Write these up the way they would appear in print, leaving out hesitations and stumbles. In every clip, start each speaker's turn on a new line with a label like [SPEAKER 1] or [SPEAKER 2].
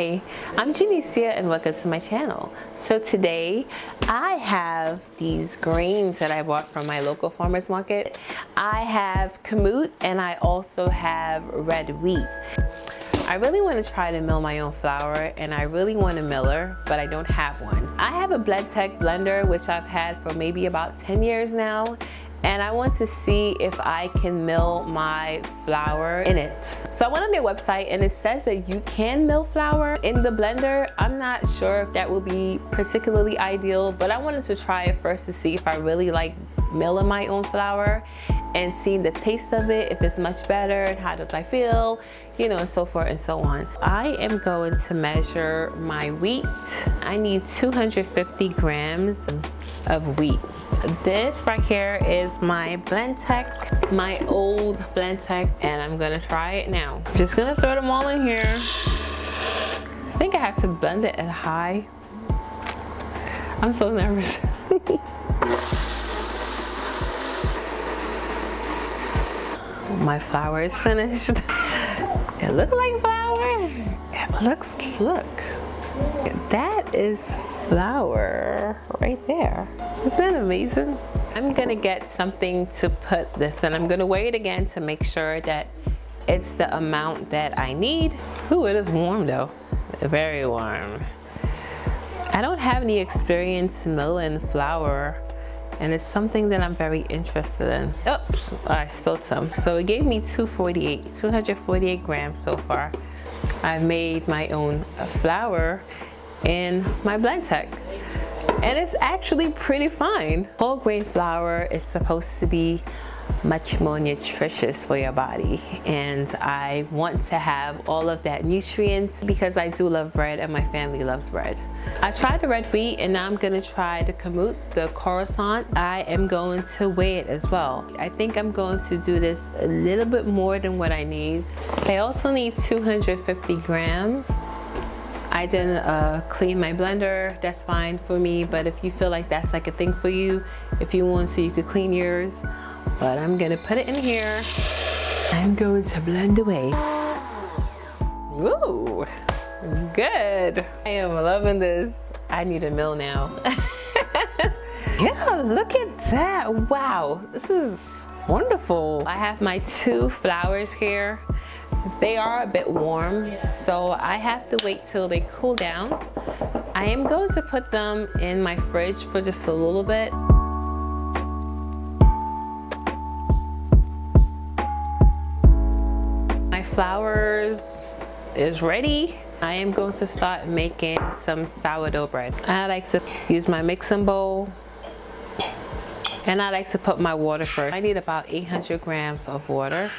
[SPEAKER 1] Hi, I'm Janicia and welcome to my channel. So today I have these grains that I bought from my local farmers market. I have kamut and I also have red wheat. I really want to try to mill my own flour and I really want a miller, but I don't have one. I have a Blendtec blender which I've had for maybe about 10 years now. And I want to see if I can mill my flour in it. So I went on their website and it says that you can mill flour in the blender. I'm not sure if that will be particularly ideal, but I wanted to try it first to see if I really like milling my own flour and seeing the taste of it, if it's much better and how does I feel, you know, and so forth and so on. I am going to measure my wheat. I need 250 grams of wheat. This right here is my Blendtec, my old Blendtec, and I'm gonna try it now. I'm just gonna throw them all in here. I think I have to blend it at high. I'm so nervous. My flour is finished. It looks like flour. Look. That is flour right there. Isn't that amazing? I'm gonna get something to put this in. I'm gonna weigh it again to make sure that it's the amount that I need. Ooh, it is warm though. Very warm. I don't have any experience milling flour, and it's something that I'm very interested in. Oops, I spilled some. So it gave me 248 grams so far. I've made my own flour in my Blendtec, and it's actually pretty fine. Whole grain flour is supposed to be much more nutritious for your body, and I want to have all of that nutrients because I do love bread and my family loves bread. I tried the red wheat and now I'm gonna try the kamut, the croissant. I am going to weigh it as well. I think I'm going to do this a little bit more than what I need. I also need 250 grams. I didn't clean my blender. That's fine for me, but if you feel like that's like a thing for you, if you want to, you could clean yours. But I'm gonna put it in here. I'm going to blend away. Ooh, good. I am loving this. I need a mill now. Yeah, look at that. Wow, this is wonderful. I have my two flours here. They are a bit warm, so I have to wait till they cool down. I am going to put them in my fridge for just a little bit. My flour is ready. I am going to start making some sourdough bread. I like to use my mixing bowl, and I like to put my water first. I need about 800 grams of water.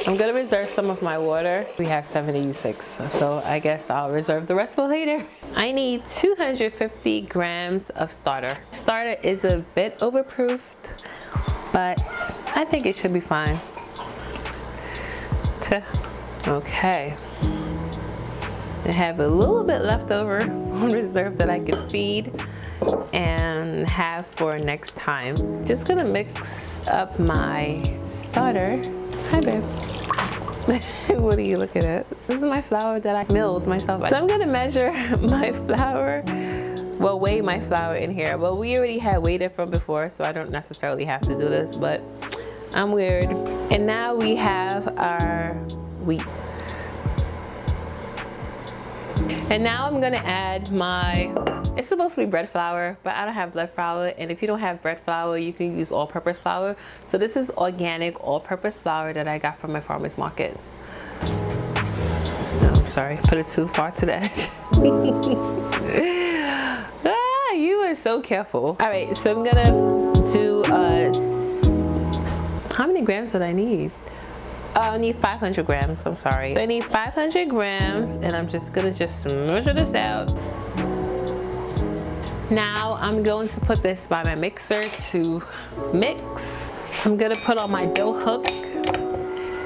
[SPEAKER 1] I'm gonna reserve some of my water. We have 76, so I guess I'll reserve the rest for later. I need 250 grams of starter. Starter is a bit overproofed, but I think it should be fine. Okay. I have a little bit left over on reserve that I could feed and have for next time. Just gonna mix up my starter. Hi, babe. What are you looking at? This is my flour that I milled myself. So I'm gonna measure my flour, well, weigh my flour in here. Well, we already had weighed it from before, so I don't necessarily have to do this, but I'm weird. And now we have our wheat. And now I'm gonna add my, it's supposed to be bread flour, but I don't have bread flour. And if you don't have bread flour, you can use all-purpose flour. So this is organic all-purpose flour that I got from my farmer's market. No, I'm sorry, put it too far to the edge. Ah, you are so careful. All right, so I'm gonna do, how many grams did I need? I need 500 grams, I'm sorry. I need 500 grams, and I'm just gonna measure this out. Now I'm going to put this by my mixer to mix. I'm gonna put on my dough hook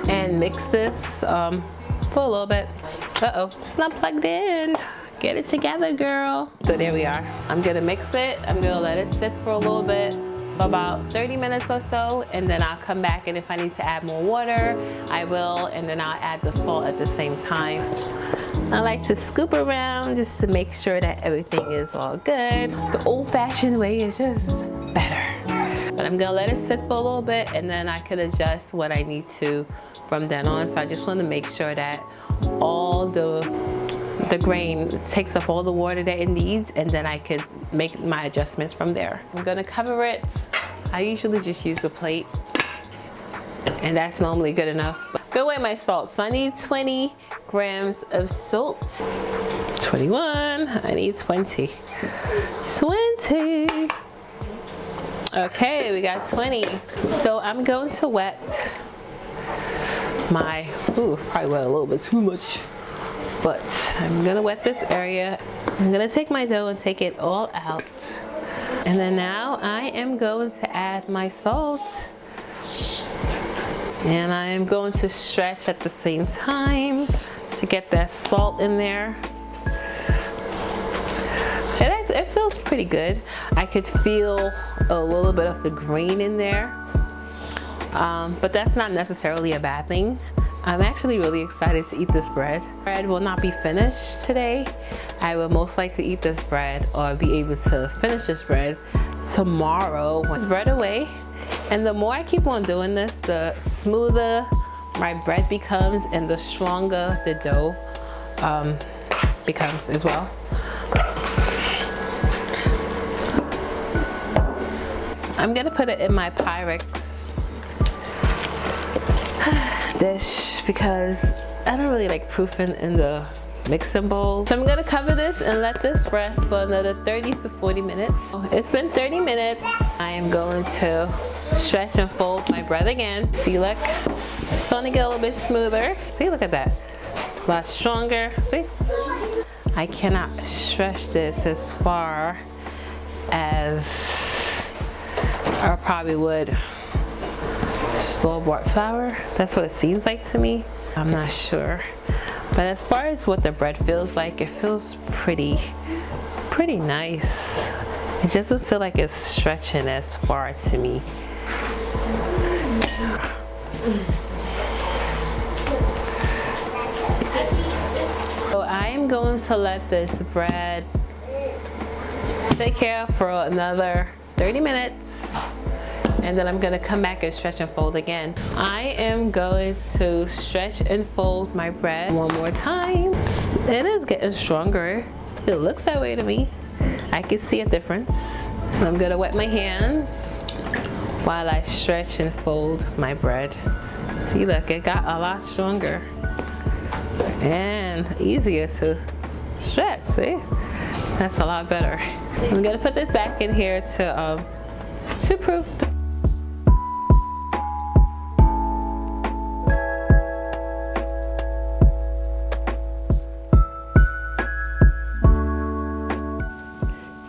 [SPEAKER 1] and mix this for a little bit. Uh-oh, it's not plugged in. Get it together, girl. So there we are. I'm gonna mix it. I'm gonna let it sit for a little bit. for about 30 minutes or so, and then I'll come back, and if I need to add more water, I will, and then I'll add the salt at the same time. I like to scoop around just to make sure that everything is all good. The old-fashioned way is just better. But I'm gonna let it sit for a little bit, and then I could adjust what I need to from then on. So I just want to make sure that all the grain takes up all the water that it needs, and then I could make my adjustments from there. I'm gonna cover it. I usually just use a plate, and that's normally good enough. Go weigh my salt. So I need 20 grams of salt. 21, I need 20. 20. Okay, we got 20. So I'm going to wet my, probably wet a little bit too much, but I'm gonna wet this area. I'm gonna take my dough and take it all out. And then now I am going to add my salt. And I am going to stretch at the same time to get that salt in there. It feels pretty good. I could feel a little bit of the grain in there, but that's not necessarily a bad thing. I'm actually really excited to eat this bread. Bread will not be finished today. I will most likely eat this bread, or be able to finish this bread tomorrow. Once bread away. And the more I keep on doing this, the smoother my bread becomes, and the stronger the dough becomes as well. I'm gonna put it in my Pyrex dish because I don't really like proofing in the mixing bowl. So I'm gonna cover this and let this rest for another 30 to 40 minutes. It's been 30 minutes. I am going to stretch and fold my bread again. See, look, it's starting to get a little bit smoother. See, look at that. It's a lot stronger. See? I cannot stretch this as far as I probably would store-bought flour. That's what it seems like to me. I'm not sure. But as far as what the bread feels like, it feels pretty nice. It doesn't feel like it's stretching as far to me. So I am going to let this bread sit here for another 30 minutes. And then I'm gonna come back and stretch and fold again. I am going to stretch and fold my bread one more time. It is getting stronger. It looks that way to me. I can see a difference. I'm gonna wet my hands while I stretch and fold my bread. See, look, it got a lot stronger and easier to stretch, see? That's a lot better. I'm gonna put this back in here to proof.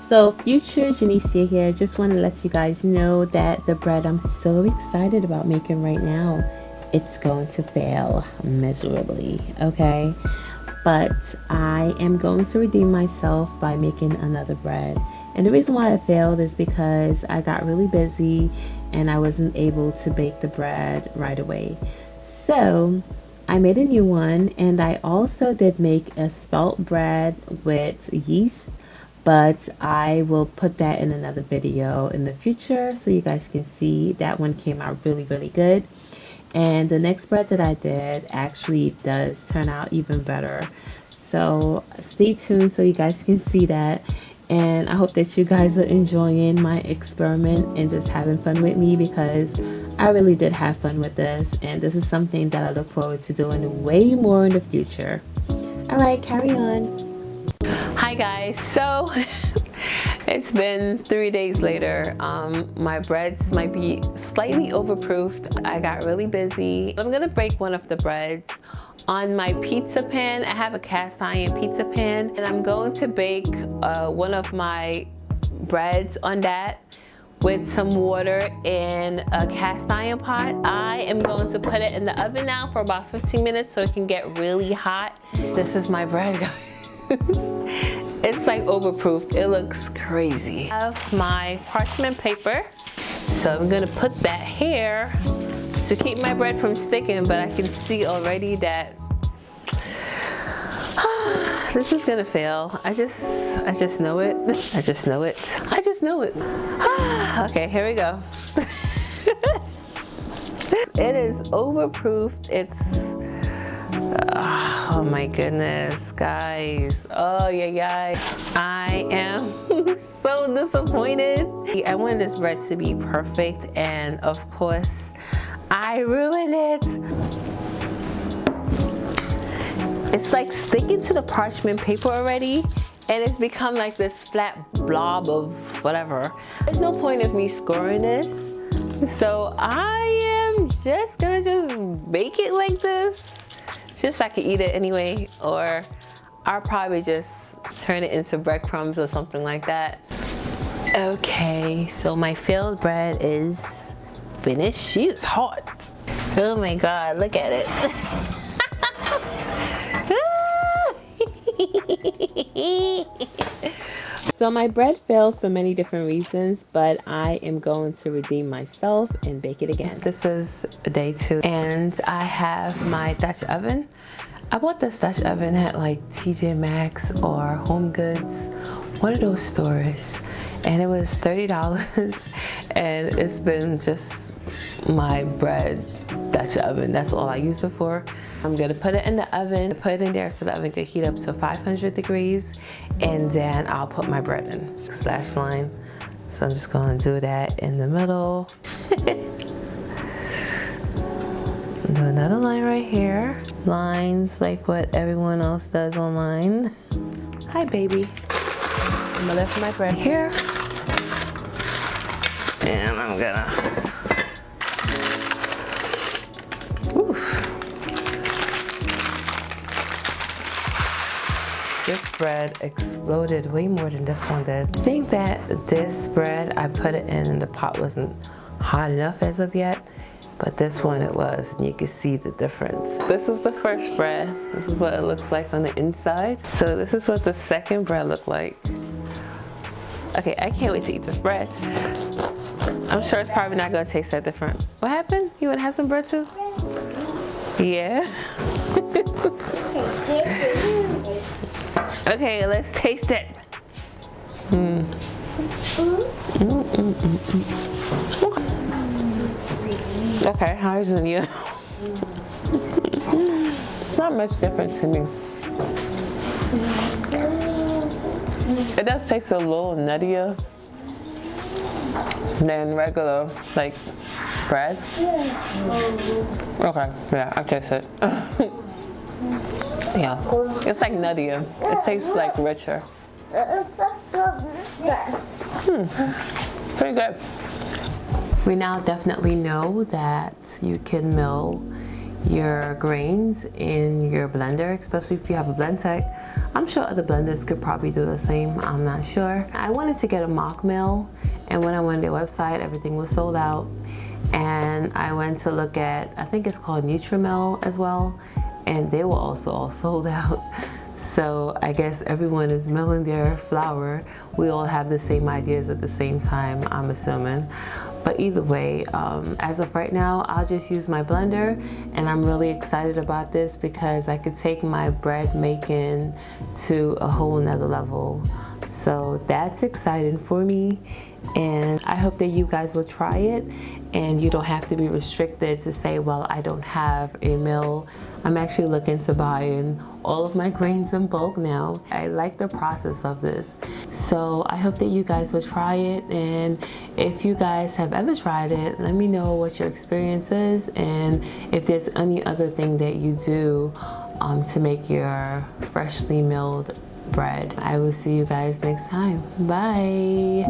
[SPEAKER 1] So future Janicia here, just want to let you guys know that the bread I'm so excited about making right now, it's going to fail miserably, okay? But I am going to redeem myself by making another bread. And the reason why it failed is because I got really busy and I wasn't able to bake the bread right away. So I made a new one, and I also did make a spelt bread with yeast, but I will put that in another video in the future so you guys can see. That one came out really good. And the next bread that I did actually does turn out even better. So stay tuned so you guys can see that. And I hope that you guys are enjoying my experiment and just having fun with me, because I really did have fun with this. And this is something that I look forward to doing way more in the future. All right, carry on. Hi guys, so it's been 3 days later. My breads might be slightly overproofed. I got really busy. I'm gonna break one of the breads on my pizza pan. I have a cast iron pizza pan, and I'm going to bake one of my breads on that with some water in a cast iron pot. I am going to put it in the oven now for about 15 minutes so it can get really hot. This is my bread, guys. It's like overproofed. It looks crazy. I have my parchment paper, So I'm gonna put that here to keep my bread from sticking, but I can see already that this is gonna fail. I just know it. I just know it. I just know it. Okay, here we go. It is overproofed. It's oh my goodness, guys. Oh yeah. I am so disappointed. I wanted this bread to be perfect, and of course I ruined it. It's like sticking to the parchment paper already, and it's become like this flat blob of whatever. There's no point of me scoring this, so I am just gonna bake it like this, just so I can eat it anyway, or I'll probably just turn it into breadcrumbs or something like that. Okay, so my failed bread is finished. It's hot. Oh my god, look at it. So my bread failed for many different reasons, but I am going to redeem myself and bake it again. This is day 2, and I have my Dutch oven. I bought this Dutch oven at like TJ Maxx or Home Goods, one of those stores, and it was $30, and it's been just my bread Dutch oven. That's all I use it for. I'm gonna put it in the oven, put it in there so the oven can heat up to 500 degrees, and then I'll put my bread in. Slash line. So I'm just gonna do that in the middle. Do another line right here. Lines like what everyone else does online. Hi baby. I'm gonna lift my bread here. And I'm gonna this bread exploded way more than this one did. I think that this bread, I put it in and the pot wasn't hot enough as of yet, but this one it was, and you can see the difference. This is the first bread. This is what it looks like on the inside. So this is what the second bread looked like. Okay, I can't wait to eat this bread. I'm sure it's probably not gonna taste that different. What happened? You wanna have some bread too? Yeah. Okay, let's taste it. Okay, how's it you? It's not much different to me. It does taste a little nuttier than regular, like, bread. Okay, yeah, I taste it. Yeah, it's like nuttier. It tastes like richer. Pretty good. We now definitely know that you can mill your grains in your blender, especially if you have a Blendtec. I'm sure other blenders could probably do the same. I'm not sure. I wanted to get a mock mill, and when I went to their website, everything was sold out. And I went to look at, I think it's called Nutrimel as well, and they were also all sold out. So I guess everyone is milling their flour. We all have the same ideas at the same time, I'm assuming. But either way, as of right now, I'll just use my blender, and I'm really excited about this because I could take my bread making to a whole nother level. So that's exciting for me, and I hope that you guys will try it, and you don't have to be restricted to say, well, I don't have a mill. I'm actually looking to buying all of my grains in bulk now. I like the process of this. So I hope that you guys will try it, and if you guys have ever tried it, let me know what your experience is, and if there's any other thing that you do to make your freshly milled bread. I will see you guys next time. Bye.